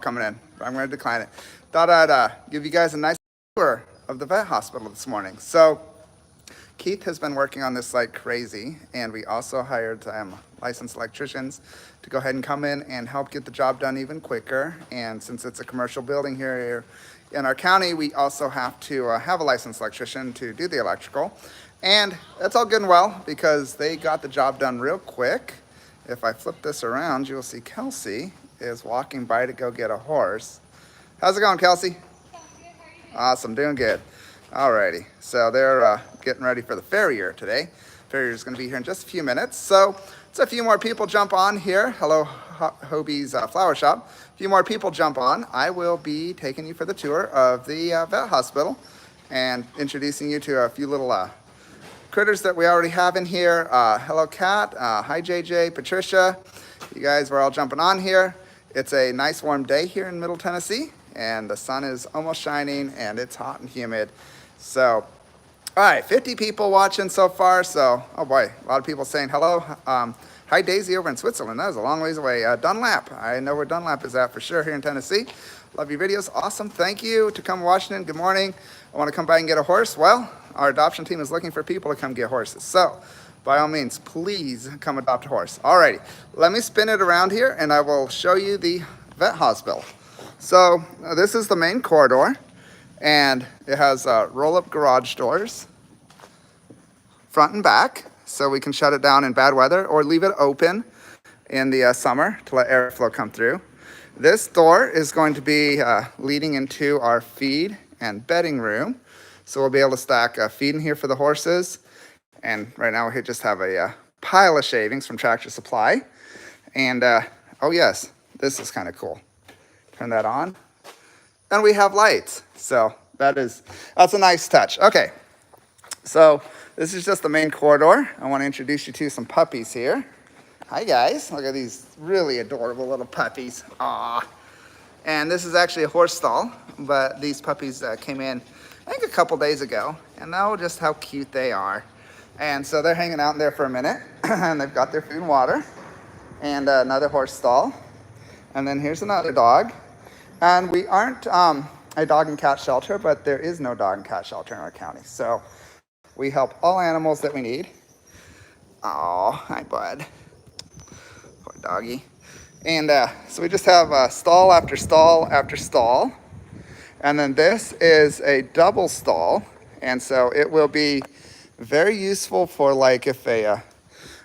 coming in. I'm going to decline it. Thought I'd give you guys a nice tour of the vet hospital this morning. So Keith has been working on this like crazy, and we also hired licensed electricians to go ahead and come in and help get the job done even quicker. And since it's a commercial building here in our county, we also have to have a licensed electrician to do the electrical. And that's all good and well because they got the job done real quick. If I flip this around, you'll see Kelsey is walking by to go get a horse. How's it going, Kelsey? Awesome, doing good. Alrighty, so they're getting ready for the farrier today. Farrier's going to be here in just a few minutes. So it's a few more people jump on here. Hello, Hobie's Flower Shop. A few more people jump on. I will be taking you for the tour of the vet hospital and introducing you to a few little critters that we already have in here. Hello, Kat. Hi, JJ, Patricia. You guys were all jumping on here. It's a nice warm day here in Middle Tennessee, and the sun is almost shining, and it's hot and humid. So, all right, 50 people watching so far. So, oh boy, a lot of people saying hello. Hi, Daisy over in Switzerland. That was a long ways away. Dunlap. I know where Dunlap is at for sure here in Tennessee. Love your videos. Awesome. Thank you. Tacoma, Washington. Good morning. I want to come by and get a horse. Well, our adoption team is looking for people to come get horses. So, by all means, please come adopt a horse. Alrighty, let me spin it around here and I will show you the vet hospital. So, this is the main corridor, and it has roll-up garage doors, front and back, so we can shut it down in bad weather or leave it open in the summer to let airflow come through. This door is going to be leading into our feed and bedding room. So we'll be able to stack feed in here for the horses. And right now we just have a pile of shavings from Tractor Supply. And oh yes, this is kind of cool. Turn that on. And we have lights. So that's a nice touch. Okay, so this is just the main corridor. I want to introduce you to some puppies here. Hi guys, look at these really adorable little puppies. Aww. And this is actually a horse stall, but these puppies came in, I think a couple days ago, and now just how cute they are. And so they're hanging out in there for a minute, and they've got their food and water, and another horse stall. And then here's another dog. And we aren't a dog and cat shelter, but there is no dog and cat shelter in our county. So we help all animals that we need. Oh, hi bud. Poor doggy. And so we just have stall after stall after stall. And then this is a double stall. And so it will be very useful for like if a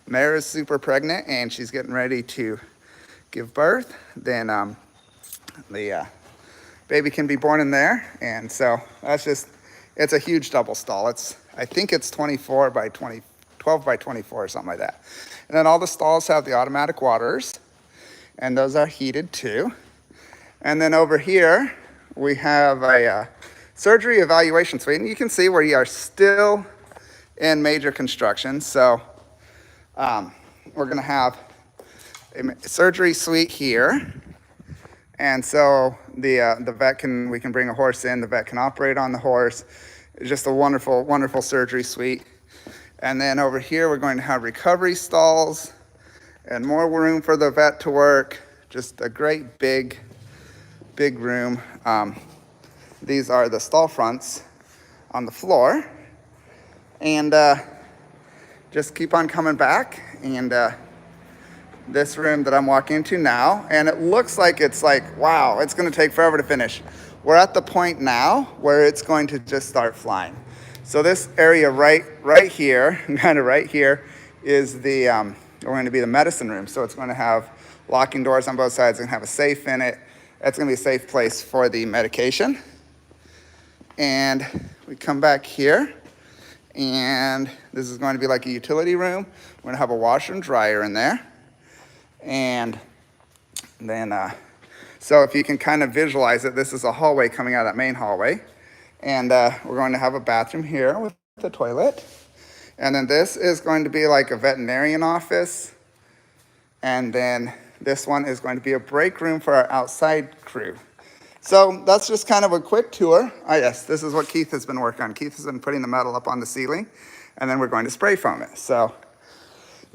mare is super pregnant and she's getting ready to give birth, then the baby can be born in there. And so it's a huge double stall. I think it's 24 by 20, 12 by 24 or something like that. And then all the stalls have the automatic waters, and those are heated too. And then over here, we have a surgery evaluation suite. And you can see we are still in major construction. So we're gonna have a surgery suite here. And so the vet we can bring a horse in, the vet can operate on the horse. It's just a wonderful, wonderful surgery suite. And then over here, we're going to have recovery stalls and more room for the vet to work. Just a great big room. These are the stall fronts on the floor. And just keep on coming back. And this room that I'm walking into now, and it looks like it's like, wow, it's gonna take forever to finish. We're at the point now where it's going to just start flying. So this area right here, kind of right here, is going to be the medicine room. So it's going to have locking doors on both sides. It's going to have a safe in it. That's going to be a safe place for the medication. And we come back here, and this is going to be like a utility room. We're going to have a washer and dryer in there. And then, so if you can kind of visualize it, this is a hallway coming out of that main hallway. And we're going to have a bathroom here with the toilet. And then this is going to be like a veterinarian office. And then this one is going to be a break room for our outside crew. So that's just kind of a quick tour. Ah, yes, this is what Keith has been working on. Keith has been putting the metal up on the ceiling, and then we're going to spray foam it. So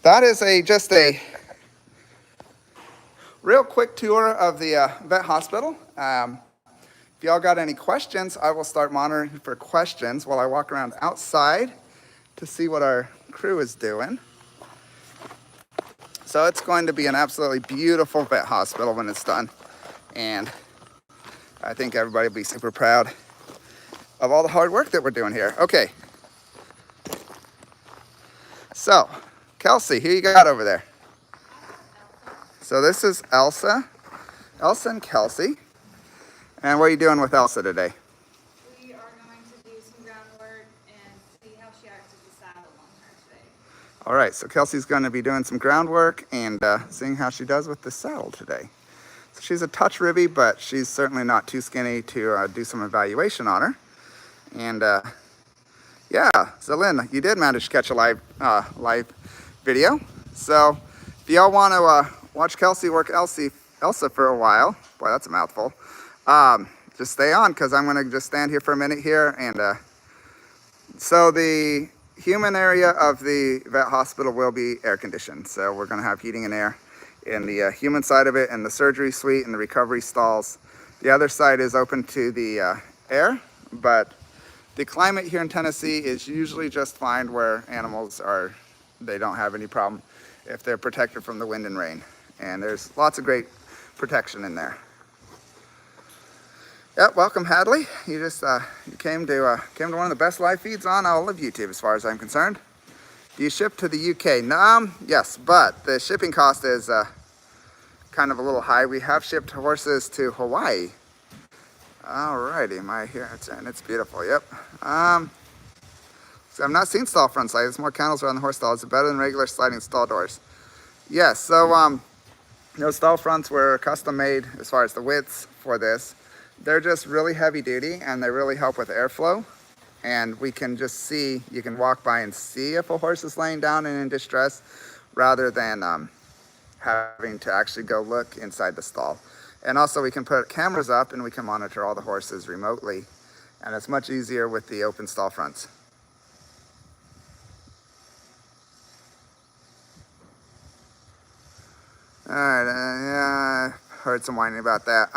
that is just a real quick tour of the vet hospital. If y'all got any questions, I will start monitoring for questions while I walk around outside to see what our crew is doing. So it's going to be an absolutely beautiful vet hospital when it's done. And I think everybody will be super proud of all the hard work that we're doing here. Okay. So, Kelsey, who you got over there? So this is Elsa and Kelsey. And what are you doing with Elsa today? We are going to do some groundwork and see how she acts with the saddle on her today. All right, so Kelsey's going to be doing some groundwork and seeing how she does with the saddle today. So she's a touch ribby, but she's certainly not too skinny to do some evaluation on her. And yeah, so Lynn, you did manage to catch a live video. So if y'all want to watch Kelsey work Elsa for a while, boy, that's a mouthful. Just stay on, because I'm going to just stand here for a minute here. And so the human area of the vet hospital will be air conditioned. So we're going to have heating and air in the human side of it, and the surgery suite and the recovery stalls. The other side is open to the air, but the climate here in Tennessee is usually just fine where animals they don't have any problem if they're protected from the wind and rain. And there's lots of great protection in there. Yep, welcome Hadley. You just you came to one of the best live feeds on all of YouTube, as far as I'm concerned. Do you ship to the UK? No, yes, but the shipping cost is kind of a little high. We have shipped horses to Hawaii. Alrighty, am I here? It's beautiful. Yep. So I've not seen stall front slide. There's more candles around the horse stall. Is it better than regular sliding stall doors? Yes. So those stall fronts were custom made as far as the widths for this. They're just really heavy duty, and they really help with airflow. And we can just see, you can walk by and see if a horse is laying down and in distress, rather than having to actually go look inside the stall. And also we can put cameras up and we can monitor all the horses remotely. And it's much easier with the open stall fronts. All right, yeah, I heard some whining about that.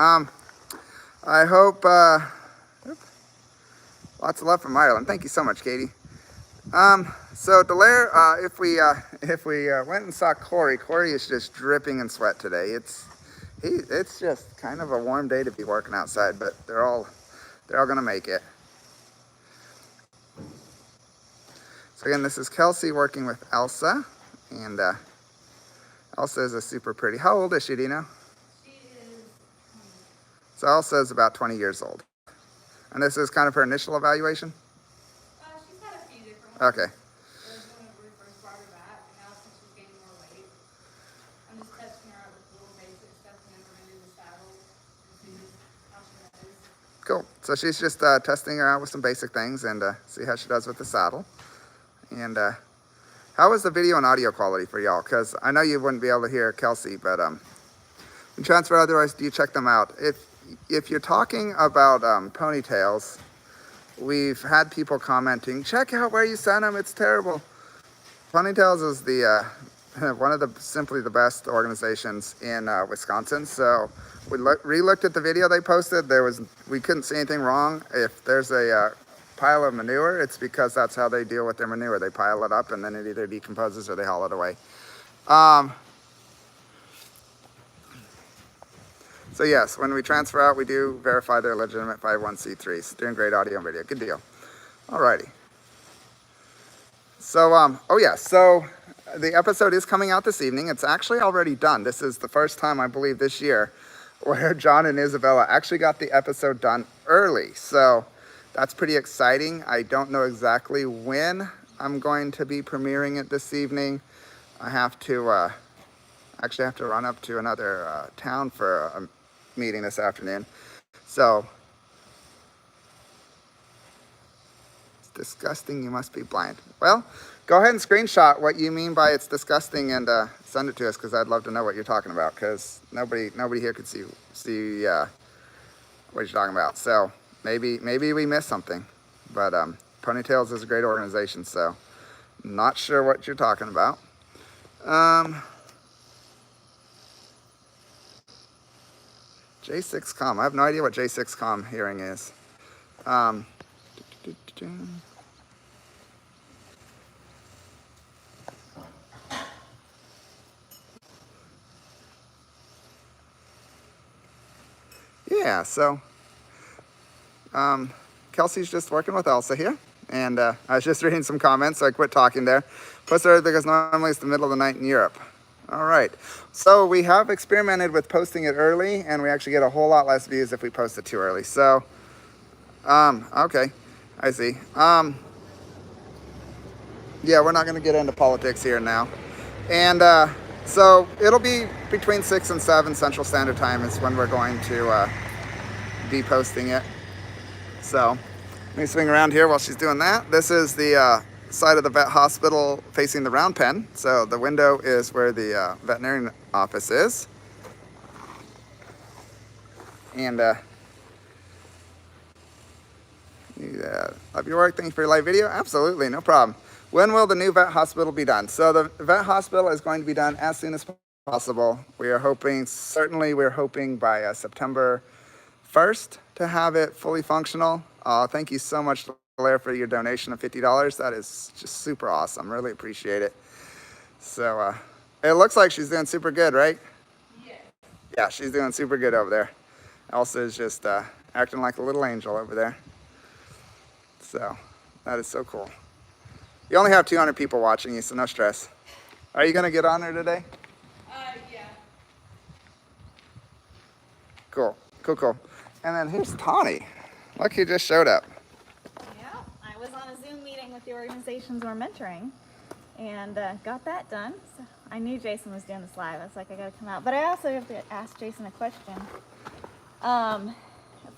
I hope, lots of love from Ireland. Thank you so much, Katie. So Delaire, if we went and saw Corey is just dripping in sweat today. It's just kind of a warm day to be working outside, but they're all gonna make it. So again, this is Kelsey working with Elsa, and Elsa is a super pretty. How old is she? Do you know? She is 20. So Elsa is about 20 years old, and this is kind of her initial evaluation. She's had a few different ones. Okay. There's one when we first brought her back, and now since she's gaining more weight, I'm just testing her out with little basic stuff, and then we're gonna do the saddle and see how she does. Cool. So she's just testing her out with some basic things and see how she does with the saddle. And how is the video and audio quality for y'all? Because I know you wouldn't be able to hear Kelsey, but in transfer otherwise, do you check them out? If you're talking about ponytails, we've had people commenting, check out where you sent them, it's terrible. Ponytails is the one of the simply the best organizations in Wisconsin. So we re-looked at the video they posted. We couldn't see anything wrong. If there's a pile of manure, it's because that's how they deal with their manure. They pile it up and then it either decomposes or they haul it away. So yes, when we transfer out, we do verify they're legitimate 501c3s. Doing great audio and video. Good deal. Alrighty. So, oh yeah, so the episode is coming out this evening. It's actually already done. This is the first time, I believe, this year where John and Isabella actually got the episode done early. So that's pretty exciting. I don't know exactly when I'm going to be premiering it this evening. I have to actually have to run up to another town for a meeting this afternoon. So it's disgusting, you must be blind. Well, go ahead and screenshot what you mean by it's disgusting and send it to us, because I'd love to know what you're talking about, because nobody here could see what you're talking about. So maybe we missed something, but Ponytails is a great organization, so not sure what you're talking about. J6Com. I have no idea what J6Com hearing is. Um, yeah, so Kelsey's just working with Elsa here. And I was just reading some comments, so I quit talking there. Posted early because normally it's the middle of the night in Europe. All right. So we have experimented with posting it early, and we actually get a whole lot less views if we post it too early. So, okay. I see. Yeah, we're not going to get into politics here now. And so it'll be between 6 and 7 Central Standard Time is when we're going to be posting it. So let me swing around here while she's doing that. This is the side of the vet hospital facing the round pen. So the window is where the veterinarian office is. And love your work. Thank you for your live video. Absolutely, no problem. When will the new vet hospital be done? So the vet hospital is going to be done as soon as possible. We are hoping, certainly we're hoping by September 1st to have it fully functional. Thank you so much, Blair, for your donation of $50. That is just super awesome. Really appreciate it. So it looks like she's doing super good, right? Yeah. Yeah, she's doing super good over there. Elsa is just acting like a little angel over there. So that is so cool. You only have 200 people watching you, so no stress. Are you going to get on there today? Yeah. Cool, cool, cool. And then here's Tawny. Look, he just showed up. Yeah, I was on a Zoom meeting with the organizations we're mentoring and got that done. So I knew Jason was doing this live. I was like, I gotta come out. But I also have to ask Jason a question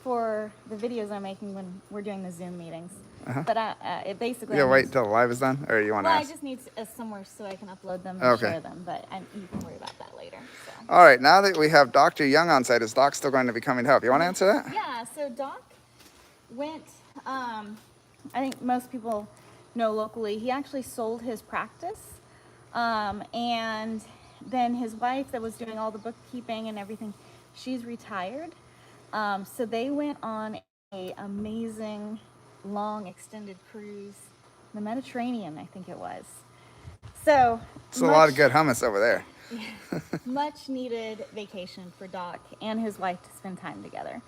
for the videos I'm making when we're doing the Zoom meetings. But it basically... You'll wait until the live is done, or you want to Well, ask? I just need somewhere so I can upload them and Okay. share them. But you can worry about that later. So. All right, now that we have Dr. Young on site, is Doc still going to be coming to help? You want to answer that? Yeah, so Doc went, I think most people know locally, he actually sold his practice. And then his wife that was doing all the bookkeeping and everything, she's retired. So they went on a amazing, long, extended cruise, the Mediterranean, I think it was. So It's a lot of good hummus over there. much needed vacation for Doc and his wife to spend time together.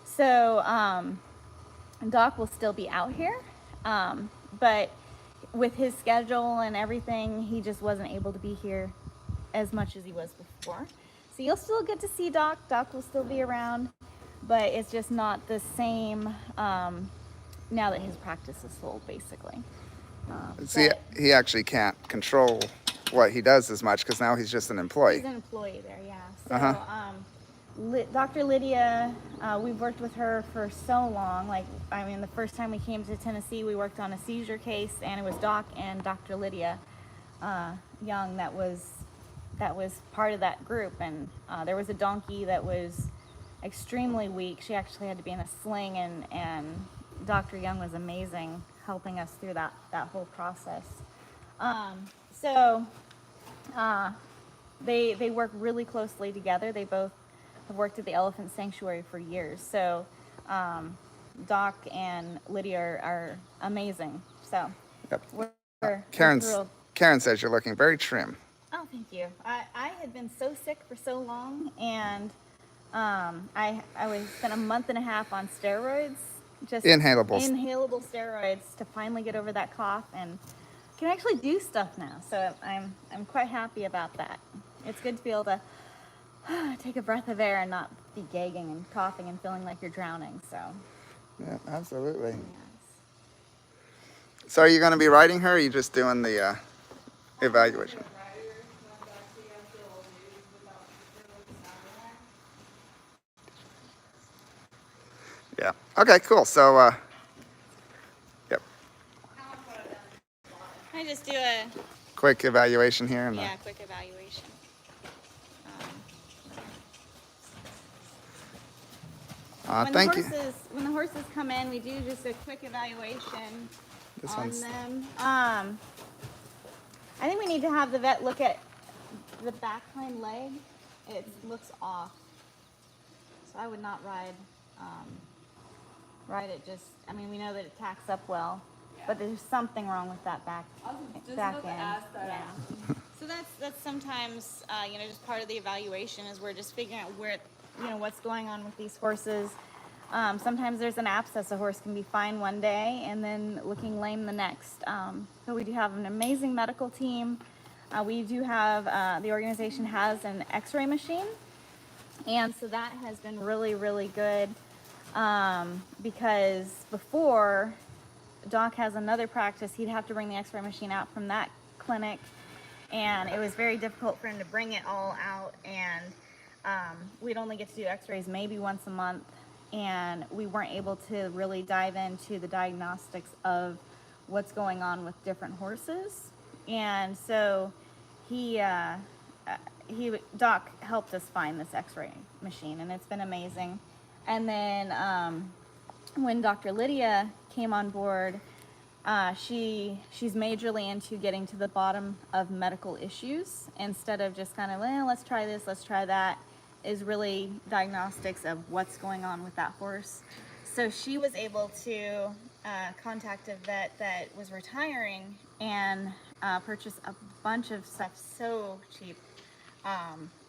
So Doc will still be out here, but with his schedule and everything, he just wasn't able to be here as much as he was before. So you'll still get to see Doc. Doc will still be around, but it's just not the same now that his practice is sold, basically. See, But he actually can't control what he does as much because now he's just an employee. he's an employee there, yeah. So Dr. Lydia, we've worked with her for so long. Like, I mean, the first time we came to Tennessee, we worked on a seizure case, and it was Doc and Dr. Lydia Young that was part of that group. And there was a donkey that was extremely weak. She actually had to be in a sling, and Dr. Young was amazing helping us through that whole process. They work really closely together. They both have worked at the Elephant Sanctuary for years. So Doc and Lydia are amazing. So Yep. we're thrilled. Karen says you're looking very trim. Oh, thank you. I had been so sick for so long, and I spent a month and a half on steroids, just Inhalables. inhalable steroids to finally get over that cough, and can actually do stuff now. So I'm quite happy about that. It's good to be able to take a breath of air and not be gagging and coughing and feeling like you're drowning. So Yeah, absolutely. yes. So are you going to be writing her, or are you just doing the evaluation? Yeah. Okay, cool. So, yep. I just do a Quick evaluation here. And quick evaluation. thank you. When the horses come in, we do just a quick evaluation This on one's- them. I think we need to have the vet look at the back hind leg. It looks off. So I would not ride it. Just, I mean, we know that it tacks up well, but there's something wrong with that back I was just back about to end. ask that. Yeah. So that's sometimes just part of the evaluation is we're just figuring out where what's going on with these horses. Sometimes there's an abscess. A horse can be fine one day and then looking lame the next. So we do have an amazing medical team. We do have, the organization has an x-ray machine. And so that has been really, really good because before, Doc has another practice, he'd have to bring the x-ray machine out from that clinic. And it was very difficult for him to bring it all out. And we'd only get to do x-rays maybe once a month. And we weren't able to really dive into the diagnostics of what's going on with different horses. And so Doc helped us find this x-ray machine, and it's been amazing. And then when Dr. Lydia came on board, she's majorly into getting to the bottom of medical issues instead of just kind of, well, let's try this, let's try that. Is really diagnostics of what's going on with that horse. So she was able to contact a vet that was retiring and purchase a bunch of stuff so cheap.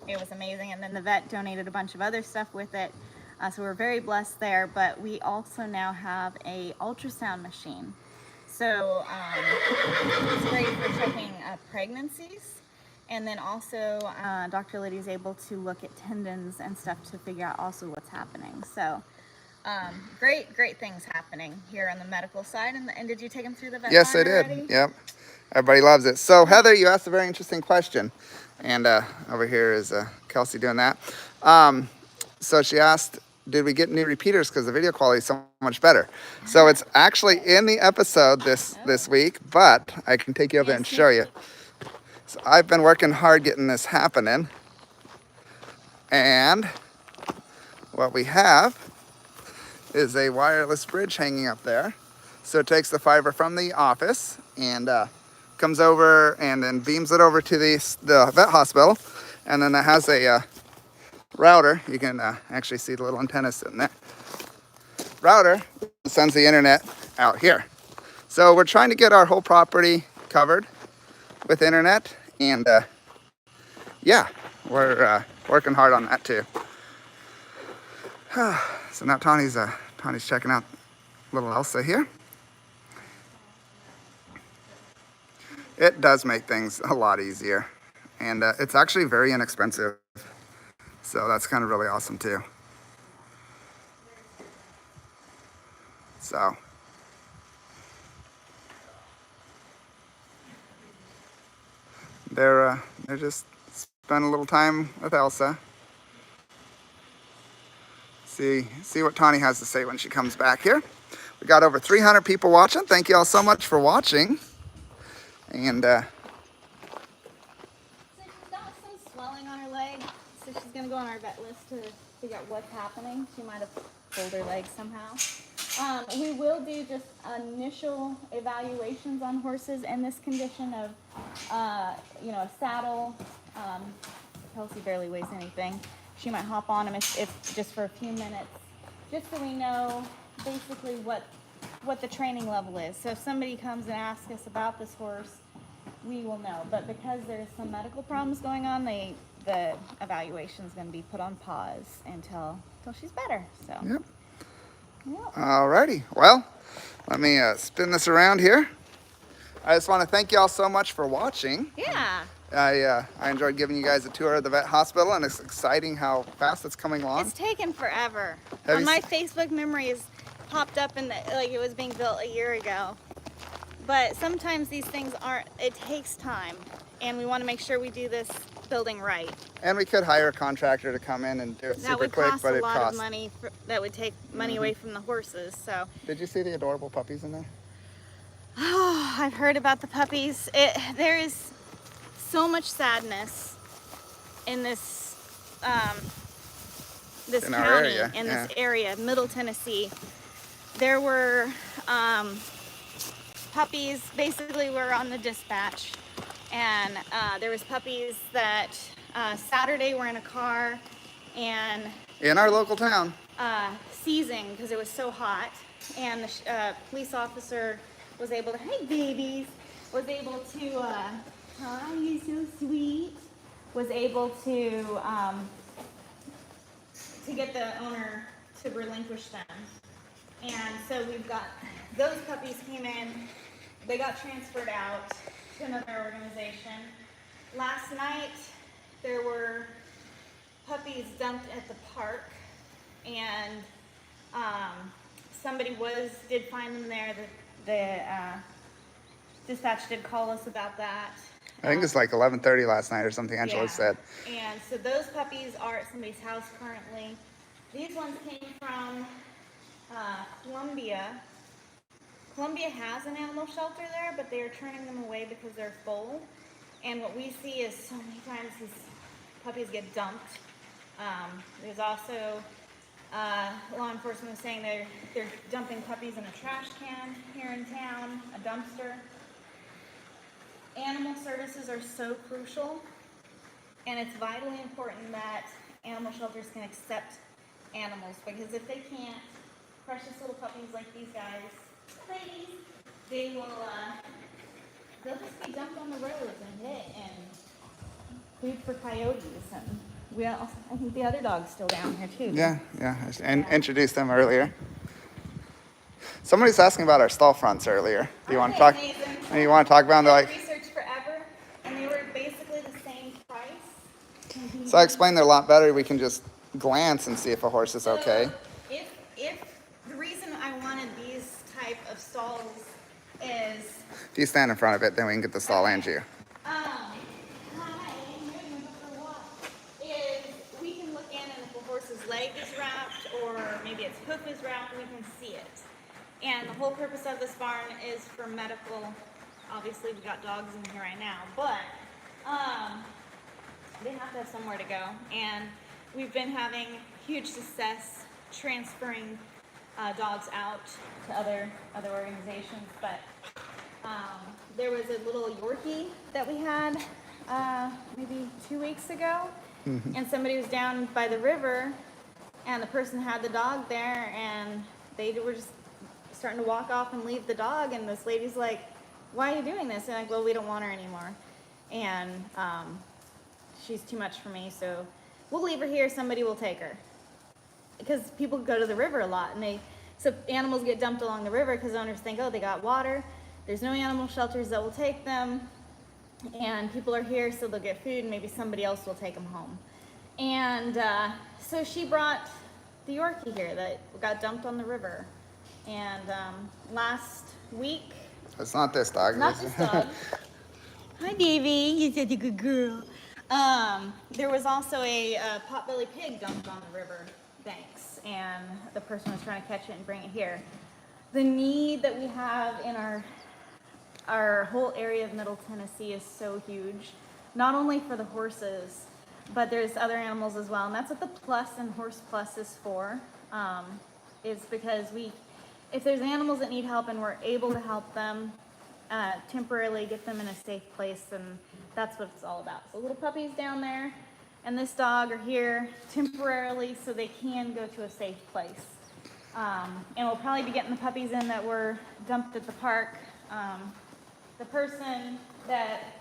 It was amazing. And then the vet donated a bunch of other stuff with it. So we're very blessed there. But we also now have a ultrasound machine. So it's great for checking pregnancies. And then also, Dr. Lydia is able to look at tendons and stuff to figure out also what's happening. So, great things happening here on the medical side. And did you take them through the vet? Yes, I did. Already? Yep. Everybody loves it. So, Heather, you asked a very interesting question. And over here is Kelsey doing that. So she asked, did we get new repeaters because the video quality is so much better? So it's actually in the episode this week, but I can take you over there and show you. So I've been working hard getting this happening. And what we have is a wireless bridge hanging up there. So it takes the fiber from the office and comes over and then beams it over to the vet hospital. And then it has a router. You can actually see the little antenna sitting there. Router sends the internet out here. So we're trying to get our whole property covered with internet. And yeah, we're working hard on that too. So now Tawny's checking out little Elsa here. It does make things a lot easier, and it's actually very inexpensive. So that's kind of really awesome too. So they're just spending a little time with Elsa. See what Tawny has to say when she comes back here. We got over 300 people watching. Thank you all so much for watching. And So she's got some swelling on her leg, so she's gonna go on our vet list to figure out what's happening. She might have pulled her leg somehow. We will do just initial evaluations on horses in this condition of, a saddle. Kelsey barely weighs anything. She might hop on him if just for a few minutes, just so we know basically what the training level is. So if somebody comes and asks us about this horse, we will know. But because there's some medical problems going on, the evaluation is going to be put on pause until she's better. So. yep. Yep. Alrighty. Well, let me spin this around here. I just want to thank you all so much for watching. Yeah. I enjoyed giving you guys a tour of the vet hospital, and it's exciting how fast it's coming along. It's taken forever. Have On you my s- Facebook memories popped up like it was being built a year ago. But sometimes these things it takes time, and we want to make sure we do this building right. And we could hire a contractor to come in and do it That super would quick, cost but a it lot of costs. money. That would take money away from the horses. So, Did you see the adorable puppies in there? oh, I've heard about the puppies. There is so much sadness in this this In our county, area, in yeah. this area, Middle Tennessee. There were puppies. Basically, were on the dispatch, and there was puppies that Saturday were in a car, and in our local town. Seizing because it was so hot, and the police officer was able to, hey babies, was able to, hi, you so sweet, was able to get the owner to relinquish them. And so we've got, those puppies came in, they got transferred out to another organization. Last night, there were puppies dumped at the park, and somebody did find them there. The dispatch did call us about that. I think it's like 11:30 last night or something, Angela said. And so those puppies are at somebody's house currently. These ones came from Columbia. Columbia has an animal shelter there, but they are turning them away because they're full. And what we see is so many times these puppies get dumped. There's also law enforcement was saying they're dumping puppies in a trash can here in town, a dumpster. Animal services are so crucial, and it's vitally important that animal shelters can accept animals, because if they can't, precious little puppies like these guys, ladies, they will they'll just be dumped on the roads and hit and food for coyotes. And I think the other dog's still down here too. Yeah, and introduced them earlier. Somebody's asking about our stall fronts earlier. Do you want to talk? Amazing. You want to talk about them? They're like, Research forever, and they were basically the same price. so I explained they're a lot better. We can just glance and see if a horse is okay. So if the reason I wanted these type of stalls is If you stand in front of it, then we can get the stall and you. is we can look in, and if a horse's leg is wrapped or maybe its hoof is wrapped, we can see it. And the whole purpose of this barn is for medical. Obviously, we got dogs in here right now, but they have to have somewhere to go. And we've been having huge success transferring dogs out to other organizations. But there was a little Yorkie that we had maybe 2 weeks ago, and somebody was down by the river, and the person had the dog there, and they were just starting to walk off and leave the dog, and this lady's like, why are you doing this? And I'm like, well, we don't want her anymore, and she's too much for me, so we'll leave her here, somebody will take her. Because people go to the river a lot, and so animals get dumped along the river because owners think, oh, they got water, there's no animal shelters that will take them, and people are here, so they'll get food, and maybe somebody else will take them home. And so she brought the Yorkie here that got dumped on the river. And last week, It's not this dog. not this dog. Hi, Davy. You're such a good girl. There was also a potbelly pig dumped on the river banks, and the person was trying to catch it and bring it here. The need that we have in our whole area of Middle Tennessee is so huge, not only for the horses, but there's other animals as well, and that's what the Plus and Horse Plus is for. Is because if there's animals that need help and we're able to help them temporarily, get them in a safe place, and that's what it's all about. So little puppies down there and this dog are here temporarily so they can go to a safe place. And we'll probably be getting the puppies in that were dumped at the park. The person that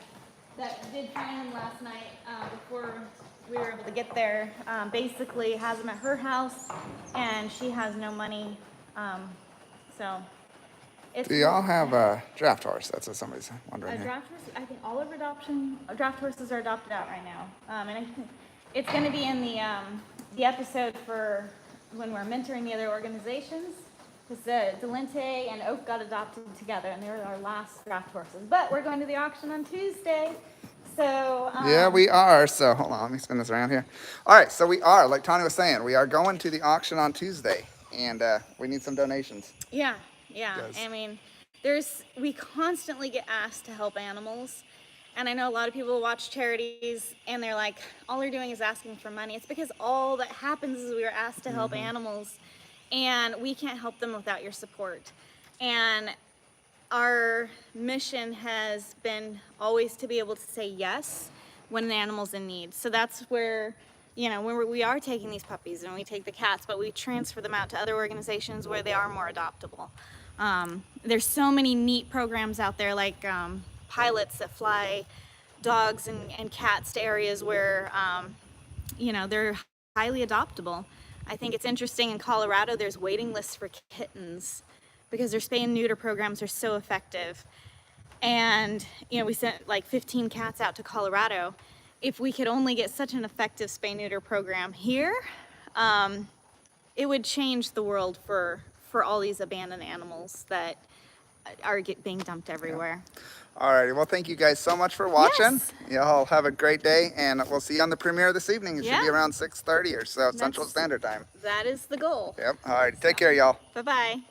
did find them last night before we were able to get there basically has them at her house, and she has no money. So it's Do y'all have a draft horse? That's what somebody's a wondering here. draft horse. I think all of draft horses are adopted out right now, and I think it's going to be in the episode for when we're mentoring the other organizations. Because Delente and Oak got adopted together, and they were our last draft horses. But we're going to the auction on Tuesday, so Yeah, we are. So hold on, let me spin this around here. All right, so we are, like Tony was saying, we are going to the auction on Tuesday, and we need some donations. Yeah. Yes. I mean, we constantly get asked to help animals, and I know a lot of people watch charities and they're like, all they're doing is asking for money. It's because all that happens is we are asked to help animals, and we can't help them without your support. And our mission has been always to be able to say yes when an animal's in need. So that's where you know, when we are taking these puppies and we take the cats, but we transfer them out to other organizations where they are more adoptable. There's so many neat programs out there, like pilots that fly dogs and cats to areas where, you know, they're highly adoptable. I think it's interesting in Colorado, there's waiting lists for kittens because their spay and neuter programs are so effective. And, you know, we sent like 15 cats out to Colorado. If we could only get such an effective spay neuter program here, it would change the world for all these abandoned animals that are being dumped everywhere. All righty. Well, thank you guys so much for watching. Yes. Y'all have a great day, and we'll see you on the premiere this evening. It should be Yeah. around 6:30 or so Central That's- Standard Time. That is the goal. Yep. All right. Take care, y'all. Bye-bye.